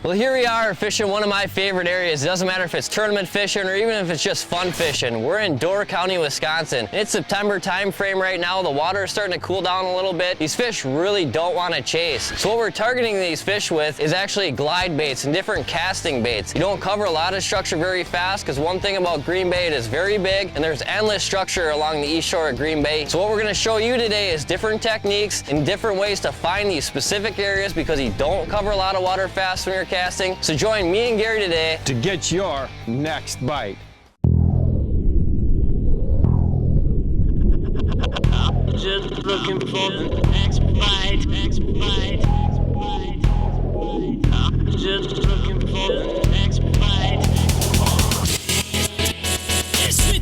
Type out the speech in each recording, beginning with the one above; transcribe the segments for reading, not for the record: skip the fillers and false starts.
Well, here we are fishing one of my favorite areas. It doesn't matter if it's tournament fishing or even if it's just fun fishing. We're in Door County, Wisconsin. It's September time frame right now. The water is starting to cool down a little bit. These fish really don't want to chase. So what we're targeting these fish with is actually glide baits and different casting baits. You don't cover a lot of structure very fast because one thing about Green Bay, it is very big and there's endless structure along the east shore of Green Bay. So what we're going to show you today is different techniques and different ways to find these specific areas because you don't cover a lot of water fast when you're casting. So join me and Gary today to get your next bite. Just looking for the next bite, next bite, next bite, next bite. Just looking for the next bite. Yes, we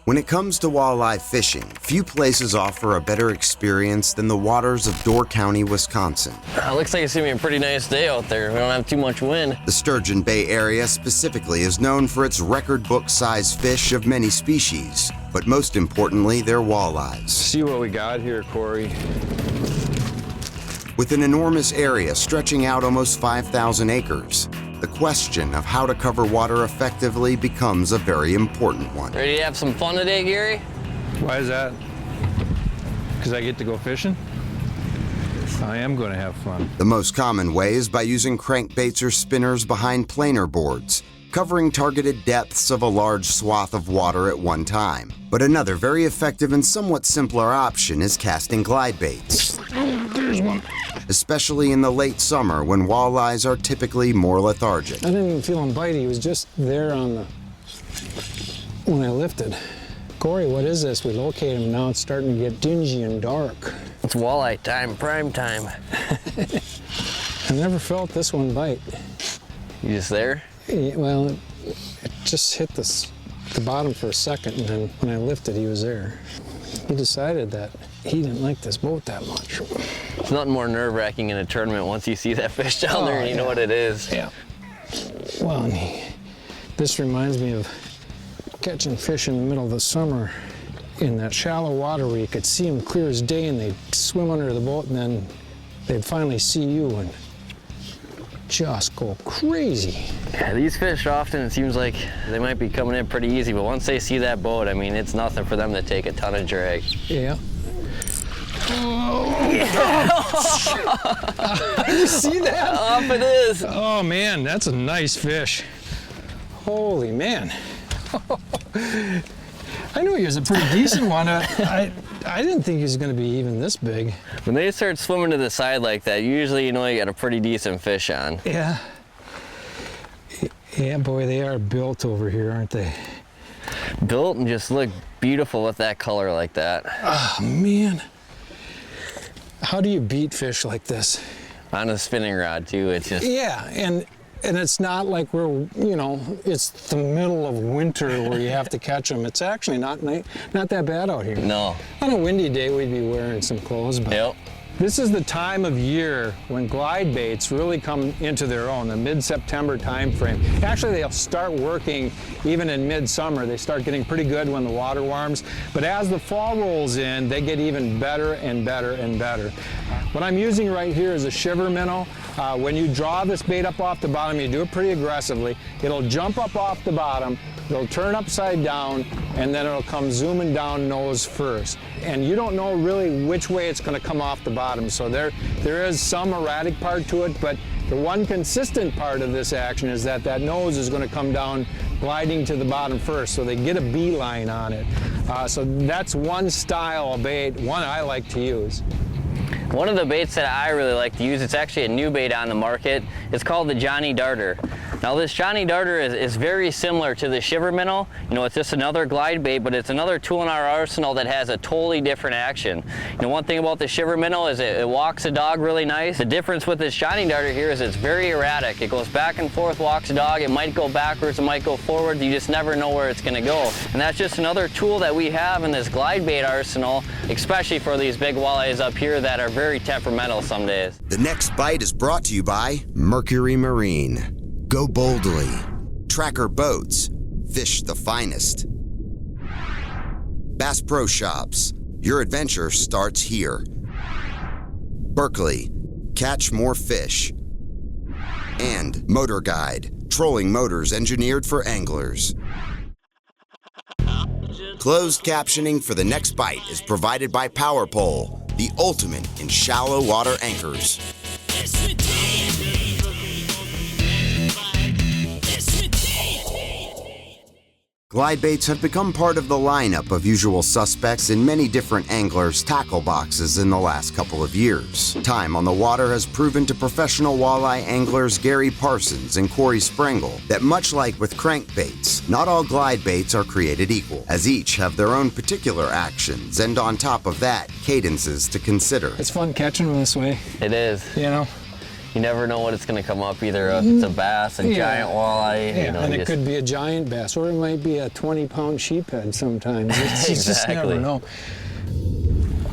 When it comes to walleye fishing, few places offer a better experience than the waters of Door County, Wisconsin. Looks like it's gonna be a pretty nice day out there. We don't have too much wind. The Sturgeon Bay area specifically is known for its record book size fish of many species, but most importantly, their walleyes. See what we got here, Corey. With an enormous area stretching out almost 5,000 acres, the question of how to cover water effectively becomes a very important one. Ready to have some fun today, Gary? Why is that? Because I get to go fishing? I am going to have fun. The most common way is by using crankbaits or spinners behind planer boards, covering targeted depths of a large swath of water at one time. But another very effective and somewhat simpler option is casting glide baits. There's one. Especially in the late summer when walleyes are typically more lethargic. I didn't even feel him bite. He was just there when I lifted. Corey, what is this? We located him. Now it's starting to get dingy and dark. It's walleye time, prime time. I never felt this one bite. You just there? Yeah, well, it just hit the bottom for a second, and then when I lifted, he was there. He decided that he didn't like this boat that much. It's nothing more nerve-wracking in a tournament once you see that fish down there and you know what it is. Yeah. Well, and this reminds me of catching fish in the middle of the summer in that shallow water where you could see them clear as day and they'd swim under the boat and then they'd finally see you and just go crazy. Yeah, these fish often, it seems like they might be coming in pretty easy, but once they see that boat, I mean, it's nothing for them to take a ton of drag. Yeah. You see that? Off it is. Oh man, that's a nice fish. Holy man. I knew he was a pretty decent one. I didn't think he was going to be even this big. When they start swimming to the side like that, usually you know you got a pretty decent fish on. Yeah. Yeah, boy, they are built over here, aren't they? Built and just look beautiful with that color like that. Oh man. How do you beat fish like this? On a spinning rod too, it's just... Yeah, and it's not like it's the middle of winter where you have to catch them. It's actually not that bad out here. No. On a windy day, we'd be wearing some clothes, but Yep. This is the time of year when glide baits really come into their own, the mid-September time frame. Actually, they'll start working even in midsummer. They start getting pretty good when the water warms. But as the fall rolls in, they get even better and better and better. What I'm using right here is a shiver minnow. When you draw this bait up off the bottom, you do it pretty aggressively. It'll jump up off the bottom, it'll turn upside down, and then it'll come zooming down nose first. And you don't know really which way it's going to come off the bottom, so there is some erratic part to it, but the one consistent part of this action is that nose is going to come down gliding to the bottom first, so they get a beeline on it. So that's one style of bait, one I like to use. One of the baits that I really like to use, it's actually a new bait on the market. It's called the Johnny Darter. Now this Johnny Darter is very similar to the shiver minnow. You know, it's just another glide bait, but it's another tool in our arsenal that has a totally different action. You know, one thing about the shiver minnow is it walks a dog really nice. The difference with this Johnny Darter here is it's very erratic. It goes back and forth, walks a dog. It might go backwards, it might go forward. You just never know where it's gonna go. And that's just another tool that we have in this glide bait arsenal, especially for these big walleyes up here that are very temperamental some days. The next bite is brought to you by Mercury Marine. Go boldly. Tracker boats. Fish the finest. Bass Pro Shops. Your adventure starts here. Berkeley. Catch more fish. And Motor Guide. Trolling motors engineered for anglers. Closed captioning for the next bite is provided by Power Pole, the ultimate in shallow water anchors. Glide baits have become part of the lineup of usual suspects in many different anglers' tackle boxes in the last couple of years. Time on the water has proven to professional walleye anglers Gary Parsons and Korey Sprengel that much like with crankbaits, not all glide baits are created equal, as each have their own particular actions and on top of that, cadences to consider. It's fun catching them this way. It is. You know? You never know what it's going to come up, either if it's a bass, a giant walleye. Yeah, you know, and it could be a giant bass, or it might be a 20-pound sheephead sometimes. You just never know.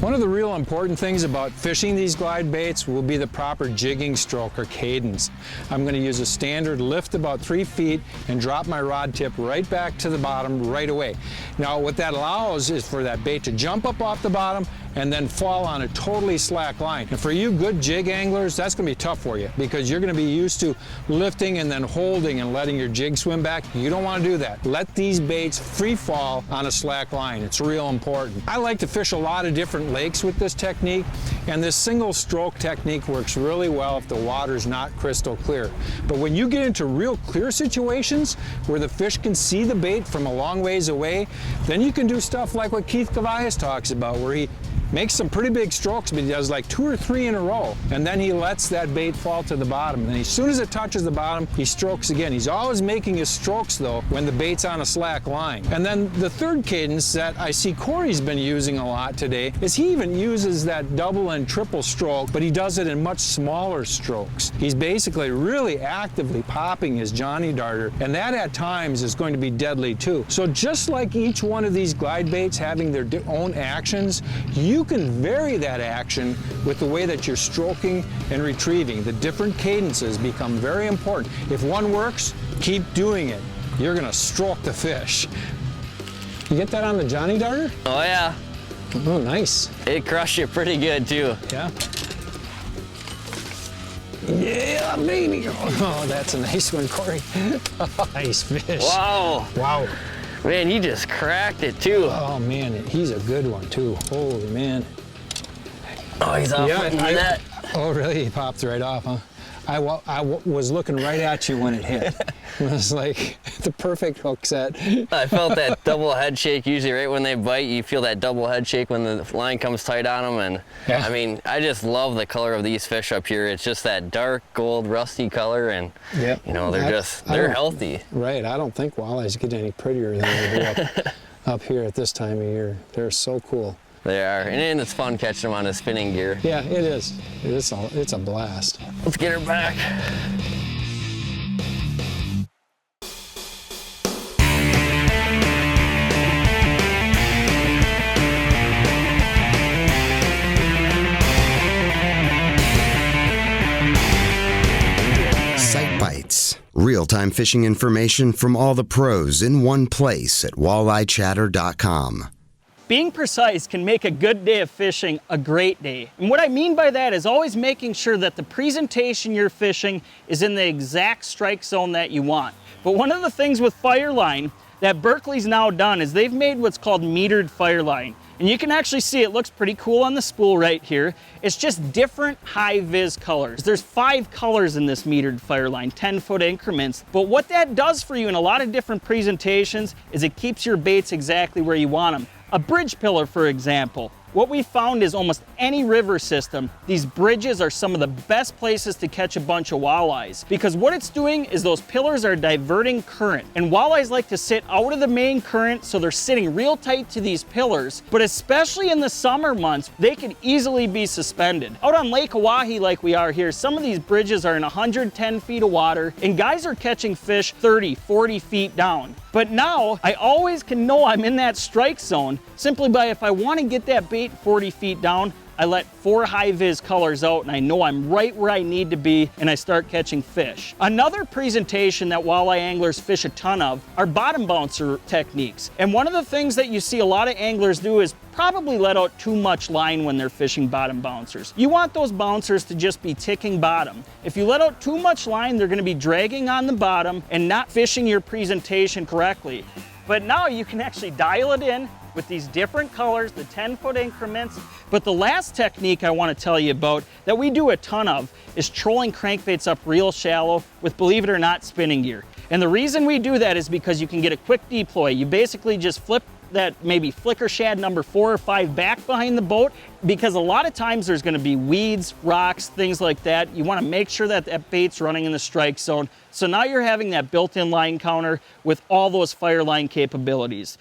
One of the real important things about fishing these glide baits will be the proper jigging stroke or cadence. I'm going to use a standard lift about 3 feet and drop my rod tip right back to the bottom right away. Now what that allows is for that bait to jump up off the bottom and then fall on a totally slack line. And for you good jig anglers, that's going to be tough for you because you're going to be used to lifting and then holding and letting your jig swim back. You don't want to do that. Let these baits free fall on a slack line. It's real important. I like to fish a lot of different lakes with this technique, and this single stroke technique works really well if the water's not crystal clear. But when you get into real clear situations where the fish can see the bait from a long ways away, then you can do stuff like what Keith Cavallas talks about, where he makes some pretty big strokes, but he does like 2 or 3 in a row, and then he lets that bait fall to the bottom. And as soon as it touches the bottom, he strokes again. He's always making his strokes though when the bait's on a slack line. And then the third cadence that I see Korey's been using a lot today is he even uses that double and triple stroke, but he does it in much smaller strokes. He's basically really actively popping his Johnny Darter, and that at times is going to be deadly too. So just like each one of these glide baits having their own actions, you can vary that action with the way that you're stroking and retrieving. The different cadences become very important. If one works, keep doing it. You're gonna stroke the fish. You get that on the Johnny Darter? Oh yeah. Oh, nice. It crushed you pretty good too. Yeah. Yeah, baby. Oh, that's a nice one, Korey. Nice fish. Wow. Wow. Man, he just cracked it too. Oh man, he's a good one too. Holy man. Oh, he's off Yeah, the net. Oh really? He popped right off, huh? I was looking right at you when it hit. It was like the perfect hook set. I felt that double head shake. Usually right when they bite, you feel that double head shake when the line comes tight on them. And yeah. I mean, I just love the color of these fish up here. It's just that dark gold rusty color, and yep. you know, they're healthy. Right, I don't think walleyes get any prettier than they do up here at this time of year. They're so cool. They are, and it's fun catching them on a spinning gear. Yeah, it is. It's a blast. Let's get her back. Sight Bites. Real-time fishing information from all the pros in one place at walleyechatter.com. Being precise can make a good day of fishing a great day. And what I mean by that is always making sure that the presentation you're fishing is in the exact strike zone that you want. But one of the things with Fireline that Berkeley's now done is they've made what's called metered Fireline. And you can actually see it looks pretty cool on the spool right here. It's just different high-vis colors. There's 5 colors in this metered Fireline, 10-foot increments. But what that does for you in a lot of different presentations is it keeps your baits exactly where you want them. A bridge pillar, for example. What we found is almost any river system, these bridges are some of the best places to catch a bunch of walleyes, because what it's doing is those pillars are diverting current, and walleyes like to sit out of the main current, so they're sitting real tight to these pillars. But especially in the summer months, they can easily be suspended. Out on Lake Oahe like we are here, some of these bridges are in 110 feet of water, and guys are catching fish 30, 40 feet down. But now, I always can know I'm in that strike zone simply by, if I want to get that bait 40 feet down, I let 4 high-vis colors out and I know I'm right where I need to be, and I start catching fish. Another presentation that walleye anglers fish a ton of are bottom bouncer techniques. And one of the things that you see a lot of anglers do is probably let out too much line when they're fishing bottom bouncers. You want those bouncers to just be ticking bottom. If you let out too much line, they're gonna be dragging on the bottom and not fishing your presentation correctly. But now you can actually dial it in with these different colors, the 10-foot increments. But the last technique I want to tell you about that we do a ton of is trolling crankbaits up real shallow with, believe it or not, spinning gear. And the reason we do that is because you can get a quick deploy. You basically just flip that maybe flicker shad number 4 or 5 back behind the boat, because a lot of times there's going to be weeds, rocks, things like that. You want to make sure that that bait's running in the strike zone. So now you're having that built-in line counter with all those fire line capabilities.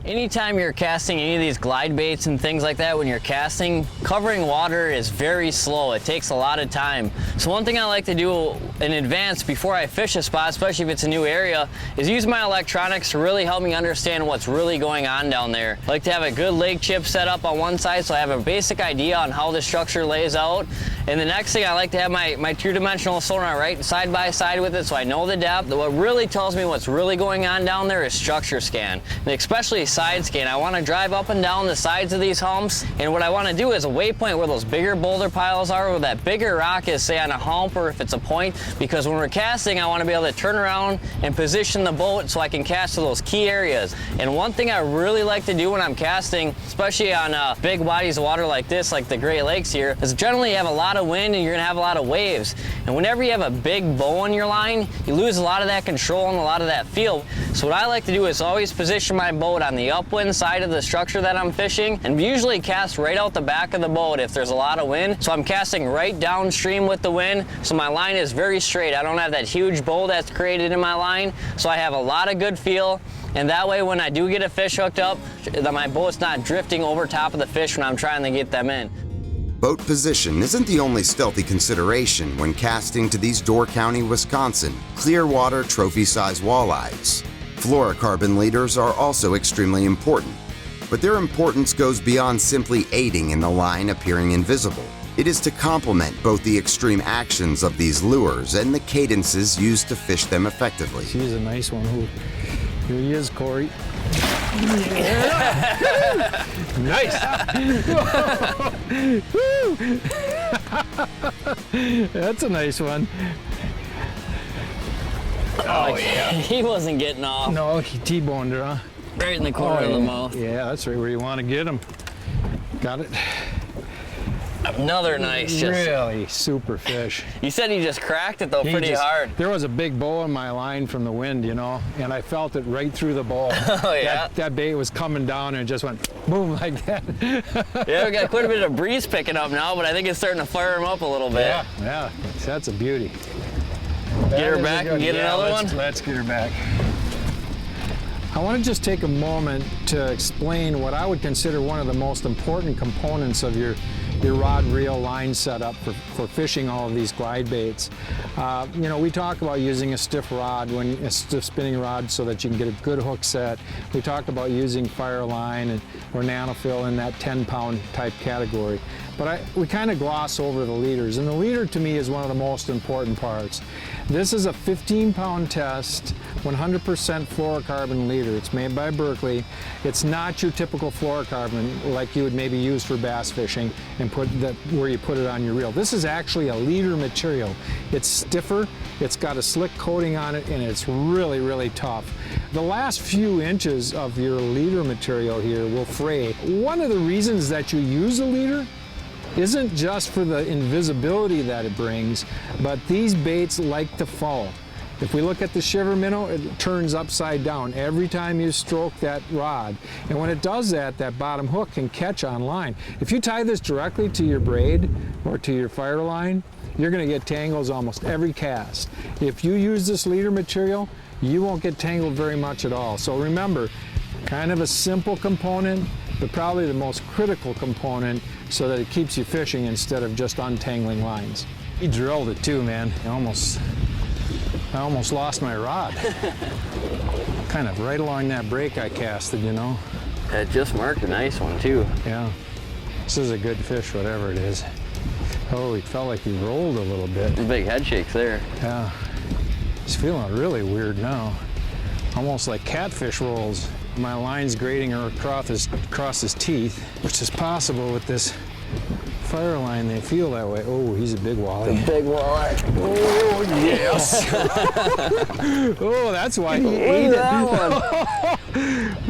Anytime you're casting any of these glide baits and things like that, when you're casting, covering water is very slow. It takes a lot of time. So one thing I like to do in advance before I fish a spot, especially if it's a new area, is use my electronics to really help me understand what's really going on down there. I like to have a good leg chip set up on one side so I have a basic idea on how the structure lays out. And the next thing, I like to have my two-dimensional sonar right side by side with it so I know the depth. What really tells me what's really going on down there is structure scan, and especially side scan. I want to drive up and down the sides of these humps, and what I want to do is a waypoint where those bigger boulder piles are, where that bigger rock is, say on a hump or if it's a point, because when we're casting I want to be able to turn around and position the boat so I can cast to those key areas. And one thing I really like to do when I'm casting, especially on big bodies of water like this, like the Great Lakes here, is generally you have a lot of wind and you're gonna have a lot of waves, and whenever you have a big bow in your line, you lose a lot of that control and a lot of that feel. So what I like to do is always position my boat on the upwind side of the structure that I'm fishing, and usually cast right out the back of the boat if there's a lot of wind. So I'm casting right downstream with the wind, so my line is very straight. I don't have that huge bow that's created in my line, so I have a lot of good feel. And that way when I do get a fish hooked up, my boat's not drifting over top of the fish when I'm trying to get them in. Boat position isn't the only stealthy consideration when casting to these Door County, Wisconsin, clearwater trophy-size walleyes. Fluorocarbon leaders are also extremely important, but their importance goes beyond simply aiding in the line appearing invisible. It is to complement both the extreme actions of these lures and the cadences used to fish them effectively. She's a nice one. Ooh. Here he is, Corey. Nice. That's a nice one. Oh yeah. He wasn't getting off. No, he T-boned her, huh? Right in the corner of the mouth. Yeah, that's right where you want to get him. Got it. Another nice, really super fish. You said he just cracked it though pretty hard. There was a big bow in my line from the wind, you know, and I felt it right through the bow. Oh yeah? That bait was coming down and it just went boom like that. Yeah, we got quite a bit of breeze picking up now, but I think it's starting to fire him up a little bit. Yeah, that's a beauty. Get her back and get another one? Let's get her back. I want to just take a moment to explain what I would consider one of the most important components of your rod, reel, line setup for fishing all of these glide baits. You know, we talk about using a stiff rod, a stiff spinning rod, so that you can get a good hook set. We talk about using fire line or nanofill in that 10-pound type category. But we kind of gloss over the leaders, and the leader to me is one of the most important parts. This is a 15-pound test, 100% fluorocarbon leader. It's made by Berkeley. It's not your typical fluorocarbon like you would maybe use for bass fishing and where you put it on your reel. This is actually a leader material. It's stiffer, it's got a slick coating on it, and it's really, really tough. The last few inches of your leader material here will fray. One of the reasons that you use a leader isn't just for the invisibility that it brings, but these baits like to fall. If we look at the shiver minnow, it turns upside down every time you stroke that rod. And when it does that, that bottom hook can catch on line. If you tie this directly to your braid or to your fire line, you're going to get tangles almost every cast. If you use this leader material, you won't get tangled very much at all. So remember, kind of a simple component, but probably the most critical component so that it keeps you fishing instead of just untangling lines. He drilled it too, man. I almost lost my rod. Kind of right along that break I casted, you know. It just marked a nice one too. Yeah. This is a good fish, whatever it is. Oh, he felt like he rolled a little bit. Big head shakes there. Yeah. He's feeling really weird now. Almost like catfish rolls. My line's grating across his teeth, which is possible with this fire line. They feel that way. Oh, he's a big walleye. A big walleye. Oh, yes. Oh, that's why he ate it. That one.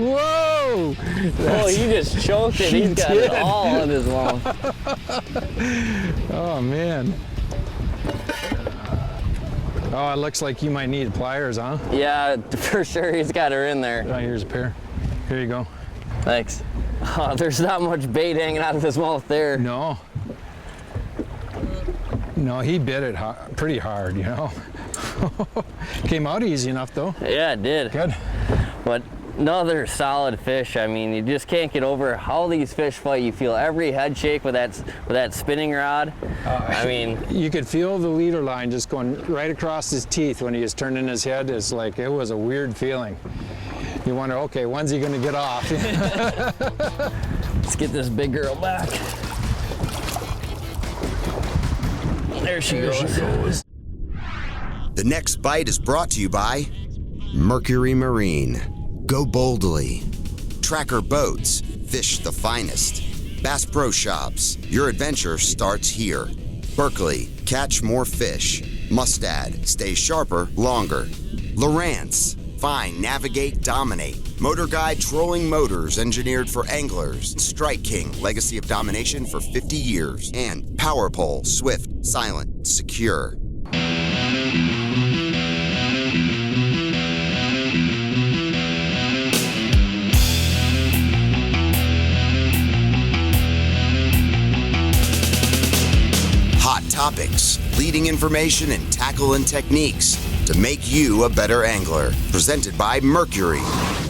Whoa. Oh, he just choked it. He's got it all in his mouth. Oh, man. Oh, it looks like you might need pliers, huh? Yeah, for sure. He's got her in there. Oh, here's a pair. Here you go. Thanks. Oh, there's not much bait hanging out of his mouth there. No. No, he bit it pretty hard, you know. Came out easy enough, though. Yeah, it did. Good. But another solid fish. I mean, you just can't get over how these fish fight. You feel every head shake with that spinning rod. I mean, you could feel the leader line just going right across his teeth when he was turning his head. It's like, it was a weird feeling. You wonder, okay, when's he gonna get off? Let's get this big girl back. There she goes. The next bite is brought to you by Mercury Marine. Go boldly. Tracker Boats. Fish the finest. Bass Pro Shops. Your adventure starts here. Berkeley. Catch more fish. Mustad. Stay sharper longer. Lowrance. Find, navigate, dominate. Motor Guide Trolling Motors, engineered for anglers. Strike King, legacy of domination for 50 years. And Power Pole, swift, silent, secure. Hot topics, leading information, and tackle and techniques to make you a better angler. Presented by Mercury.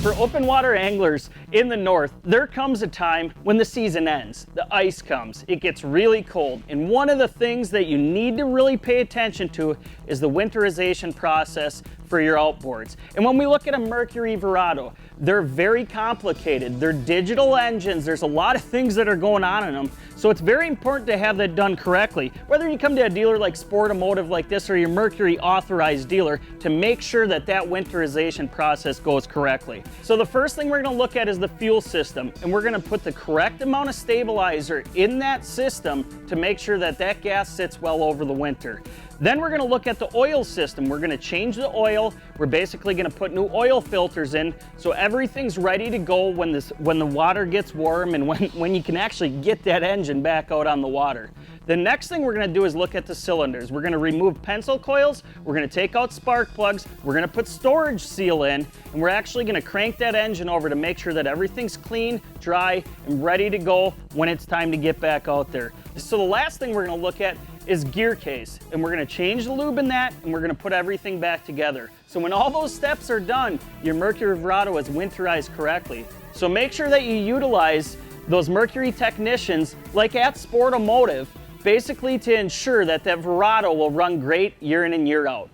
For open water anglers in the north, there comes a time when the season ends. The ice comes, it gets really cold, and one of the things that you need to really pay attention to is the winterization process for your outboards. And when we look at a Mercury Verado, they're very complicated. They're digital engines. There's a lot of things that are going on in them. So it's very important to have that done correctly. Whether you come to a dealer like Sportamotive like this or your Mercury authorized dealer, to make sure that that winterization process goes correctly. So the first thing we're gonna look at is the fuel system, and we're gonna put the correct amount of stabilizer in that system to make sure that that gas sits well over the winter. Then we're gonna look at the oil system. We're gonna change the oil. We're basically gonna put new oil filters in so everything's ready to go when the water gets warm and when you can actually get that engine back out on the water. The next thing we're gonna do is look at the cylinders. We're gonna remove pencil coils, we're gonna take out spark plugs, we're gonna put storage seal in, and we're actually gonna crank that engine over to make sure that everything's clean, dry, and ready to go when it's time to get back out there. So the last thing we're gonna look at is gear case, and we're gonna change the lube in that, and we're gonna put everything back together. So when all those steps are done, your Mercury Verado is winterized correctly. So make sure that you utilize those Mercury technicians like at Sportamotive, basically to ensure that that Verado will run great year in and year out.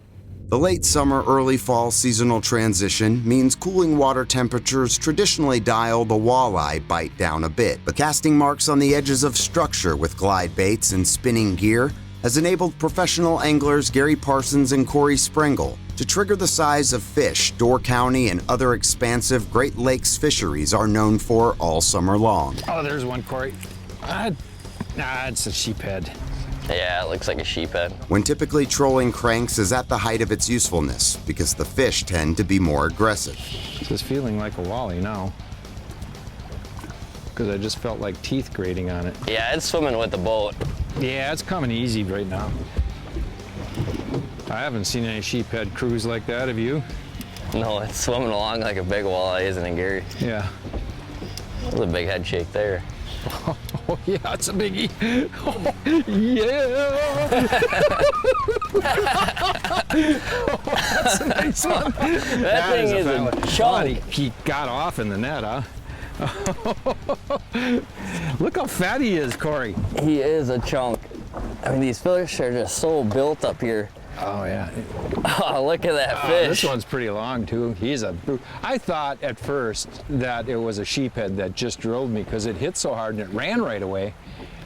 The late summer, early fall seasonal transition means cooling water temperatures traditionally dial the walleye bite down a bit, but casting marks on the edges of structure with glide baits and spinning gear has enabled professional anglers Gary Parsons and Korey Sprengel to trigger the size of fish Door County and other expansive Great Lakes fisheries are known for all summer long. Oh, there's one, Korey. Nah, it's a sheephead. Yeah, it looks like a sheephead. When typically trolling cranks is at the height of its usefulness because the fish tend to be more aggressive. It's feeling like a walleye now because I just felt like teeth grating on it. Yeah, it's swimming with the boat. Yeah, it's coming easy right now. I haven't seen any sheephead cruise like that, have you? No, it's swimming along like a big walleye, isn't it, Gary? Yeah. That's a big head shake there. Oh yeah, it's a biggie. Oh, yeah. Oh, that's a nice one. That thing is a chunk. He got off in the net, huh? Look how fat he is, Korey. He is a chunk. I mean, these fish are just so built up here. Oh yeah. Oh, look at that fish. This one's pretty long too. He's a brute. I thought at first that it was a sheephead that just drilled me because it hit so hard and it ran right away.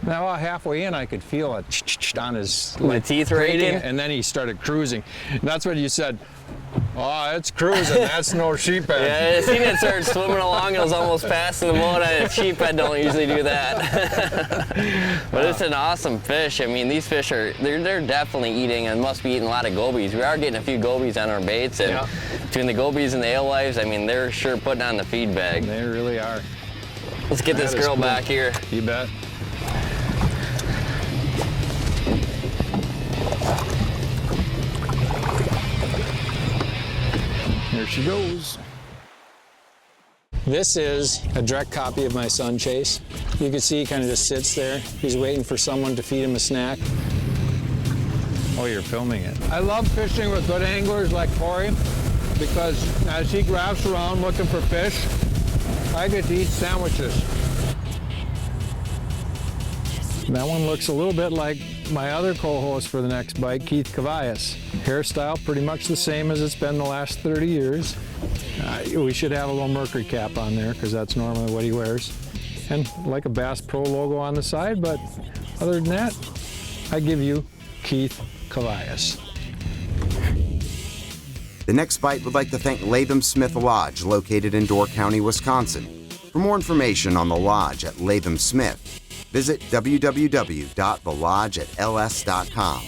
Now halfway in, I could feel it on his teeth raking, and then he started cruising. And that's what you said. Oh, it's cruising. That's no sheephead. Yeah, I seen it start swimming along. It was almost passing the boat. Sheephead don't usually do that. But it's an awesome fish. I mean, these fish they're definitely eating and must be eating a lot of gobies. We are getting a few gobies on our baits, and between the gobies and the alewives, I mean, they're sure putting on the feed bag. They really are. Let's get this girl back here. You bet. There she goes. This is a direct copy of my sun chase. You can see he kind of just sits there. He's waiting for someone to feed him a snack. Oh, you're filming it. I love fishing with good anglers like Korey because as he grabs around looking for fish, I get to eat sandwiches. That one looks a little bit like my other co-host for the next bite, Keith Cavallas. Hairstyle pretty much the same as it's been the last 30 years. We should have a little Mercury cap on there because that's normally what he wears. And like a Bass Pro logo on the side, but other than that, I give you Keith Cavallas. The Next Bite would like to thank Latham Smith Lodge, located in Door County, Wisconsin. For more information on the lodge at Latham Smith, visit www.thelodgeatls.com.